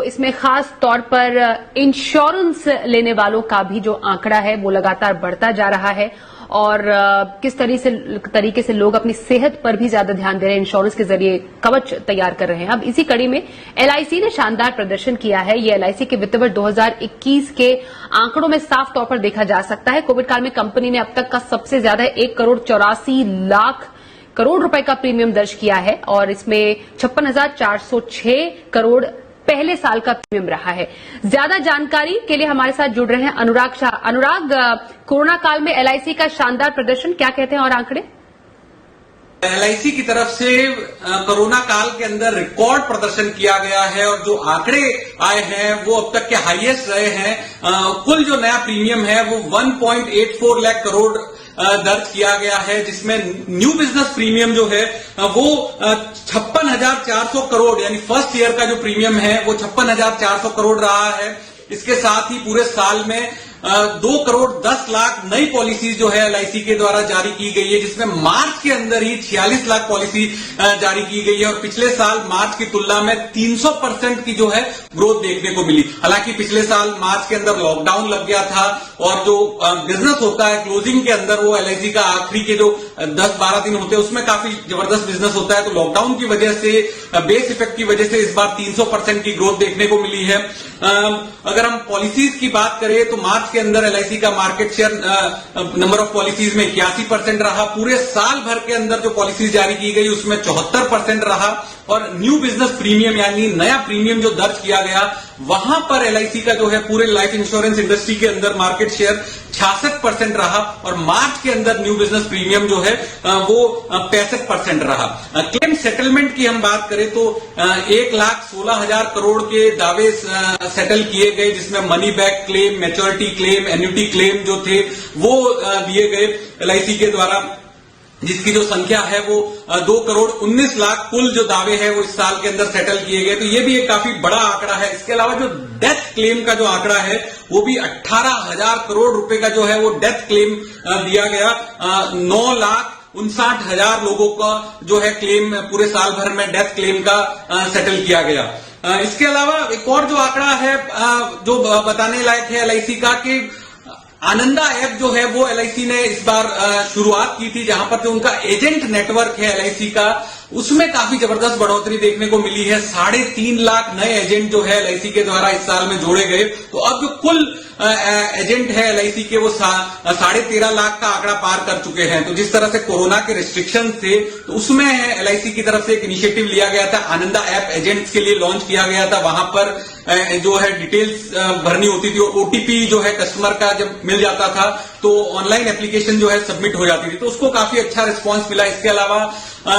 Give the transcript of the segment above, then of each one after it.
इसमें खास तौर पर इंश्योरेंस लेने वालों का भी जो आंकड़ा है वो लगातार बढ़ता जा रहा है और किस तरीके से लोग अपनी सेहत पर भी ज्यादा ध्यान दे रहे हैं, इंश्योरेंस के जरिए कवच तैयार कर रहे हैं। अब इसी कड़ी में एलआईसी ने शानदार प्रदर्शन किया है। ये एलआईसी के वित्त वर्ष 2021 के आंकड़ों में साफ तौर पर देखा जा सकता है। कोविड काल में कंपनी ने अब तक का सबसे ज्यादा 1,84,00,000 करोड़ रुपए का प्रीमियम दर्ज किया है और इसमें 56,406 करोड़ पहले साल का प्रीमियम रहा है। ज्यादा जानकारी के लिए हमारे साथ जुड़ रहे हैं अनुराग शाह। अनुराग, कोरोना काल में एलआईसी का शानदार प्रदर्शन, क्या कहते हैं और आंकड़े? एलआईसी की तरफ से कोरोना काल के अंदर रिकॉर्ड प्रदर्शन किया गया है और जो आंकड़े आए हैं वो अब तक के हाईएस्ट रहे हैं। कुल जो नया प्रीमियम है वो 1.84 लाख करोड़ दर्ज किया गया है, जिसमें न्यू बिजनेस प्रीमियम जो है वो 56,400 करोड़ यानी फर्स्ट ईयर का जो प्रीमियम है वो 56,400 करोड़ रहा है। इसके साथ ही पूरे साल में 2,10,00,000 नई पॉलिसीज जो है एलआईसी के द्वारा जारी की गई है, जिसमें मार्च के अंदर ही 46 लाख पॉलिसी जारी की गई है और पिछले साल मार्च की तुलना में 300% की जो है ग्रोथ देखने को मिली। हालांकि पिछले साल मार्च के अंदर लॉकडाउन लग गया था और जो बिजनेस होता है क्लोजिंग के अंदर वो एलआईसी का आखिरी के जो 10-12 दिन होते हैं उसमें काफी जबरदस्त बिजनेस होता है। तो लॉकडाउन की वजह से, बेस इफेक्ट की वजह से इस बार 300% की ग्रोथ देखने को मिली है। अगर हम पॉलिसीज की बात करें तो मार्च के अंदर एलआईसी का market share number of policies में 81% रहा। पूरे साल भर के अंदर जो पॉलिसीज जारी की गई उसमें 74% रहा और न्यू बिजनेस प्रीमियम यानी नया प्रीमियम जो दर्ज किया गया वहां पर एलआईसी का जो है पूरे लाइफ इंश्योरेंस इंडस्ट्री के अंदर मार्केट शेयर 66% रहा और मार्च के अंदर न्यू बिजनेस प्रीमियम जो है वो 65% रहा। क्लेम सेटलमेंट की हम बात करें तो 1,16,000 करोड़ के दावे सेटल किए गए, जिसमें money back claim, maturity claim, annuity claim जो थे वो दिए गए एलआईसी के द्वारा, जिसकी जो संख्या है वो 2,19,00,000 कुल जो दावे हैं वो इस साल के अंदर सेटल किए गए। तो ये भी एक काफी बड़ा आंकड़ा है। इसके अलावा जो डेथ क्लेम का जो आंकड़ा है वो भी 18,000 करोड़ रुपए का जो है वो डेथ क्लेम दिया गया। 9,59,000 लोगों का जो है क्लेम पूरे साल भर में डेथ क्लेम का सेटल किया गया। इसके अलावा एक और जो आंकड़ा है जो बताने लायक है एलआईसी का कि आनंदा ऐप जो है वो एलआईसी ने इस बार शुरुआत की थी, जहां पर जो उनका एजेंट नेटवर्क है एलआईसी का उसमें काफी जबरदस्त बढ़ोतरी देखने को मिली है। 3.5 लाख नए एजेंट जो है एलआईसी के द्वारा इस साल में जोड़े गए। तो अब जो कुल एजेंट है एलआईसी के वो 13.5 लाख का आंकड़ा पार कर चुके हैं। तो जिस तरह से कोरोना के रिस्ट्रिक्शन थे तो उसमें एलआईसी की तरफ से एक इनिशिएटिव लिया गया था, आनंदा ऐप एजेंट्स के लिए लॉन्च किया गया था। वहां पर जो है डिटेल्स भरनी होती थी और ओटीपी जो है कस्टमर का जब मिल जाता था तो ऑनलाइन एप्लीकेशन जो है सबमिट हो जाती थी, तो उसको काफी अच्छा रिस्पांस मिला। इसके अलावा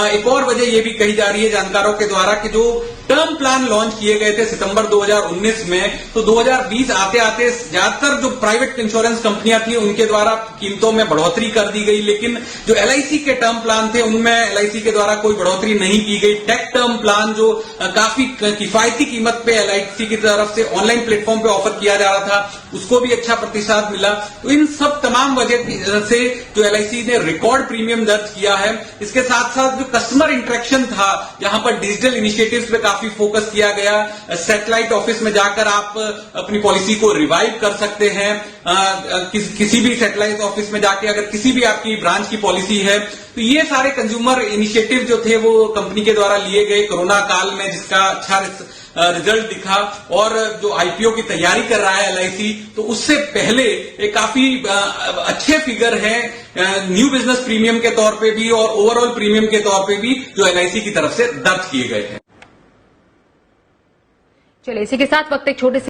एक और वजह ये भी कही जा रही है जानकारों के द्वारा कि जो टर्म प्लान लॉन्च किए गए थे सितंबर 2019 में, तो 2020 आते आते ज्यादातर जो प्राइवेट इंश्योरेंस कंपनियां थी उनके द्वारा कीमतों में बढ़ोतरी कर दी गई, लेकिन जो एलआईसी के टर्म प्लान थे उनमें एलआईसी के द्वारा कोई बढ़ोतरी नहीं की गई। टेक टर्म प्लान जो काफी किफायती कीमत पे एलआईसी की तरफ से ऑनलाइन प्लेटफॉर्म पे ऑफर किया जा रहा था उसको भी अच्छा प्रतिसाद मिला। तो इन सब तमाम वजह से जो एलआईसी ने रिकॉर्ड प्रीमियम दर्ज किया है। इसके साथ साथ जो कस्टमर इंटरेक्शन था, जहां पर डिजिटल इनिशिएटिव्स पे काफी फोकस किया गया। सैटेलाइट ऑफिस में जाकर आप अपनी पॉलिसी को रिवाइव कर सकते हैं। किसी भी सैटेलाइट ऑफिस में जाके अगर किसी भी आपकी ब्रांच की पॉलिसी है, तो ये सारे कंज्यूमर इनिशिएटिव जो थे वो कंपनी के द्वारा लिए गए कोरोना काल में, जिसका अच्छा रिजल्ट दिखा। और जो आईपीओ की तैयारी कर रहा है एलआईसी, तो उससे पहले एक काफी अच्छे फिगर है न्यू बिजनेस प्रीमियम के तौर पे भी और ओवरऑल प्रीमियम के तौर पे भी जो एलआईसी की तरफ से दर्ज किए गए हैं। चलिए इसी के साथ वक्त एक छोटे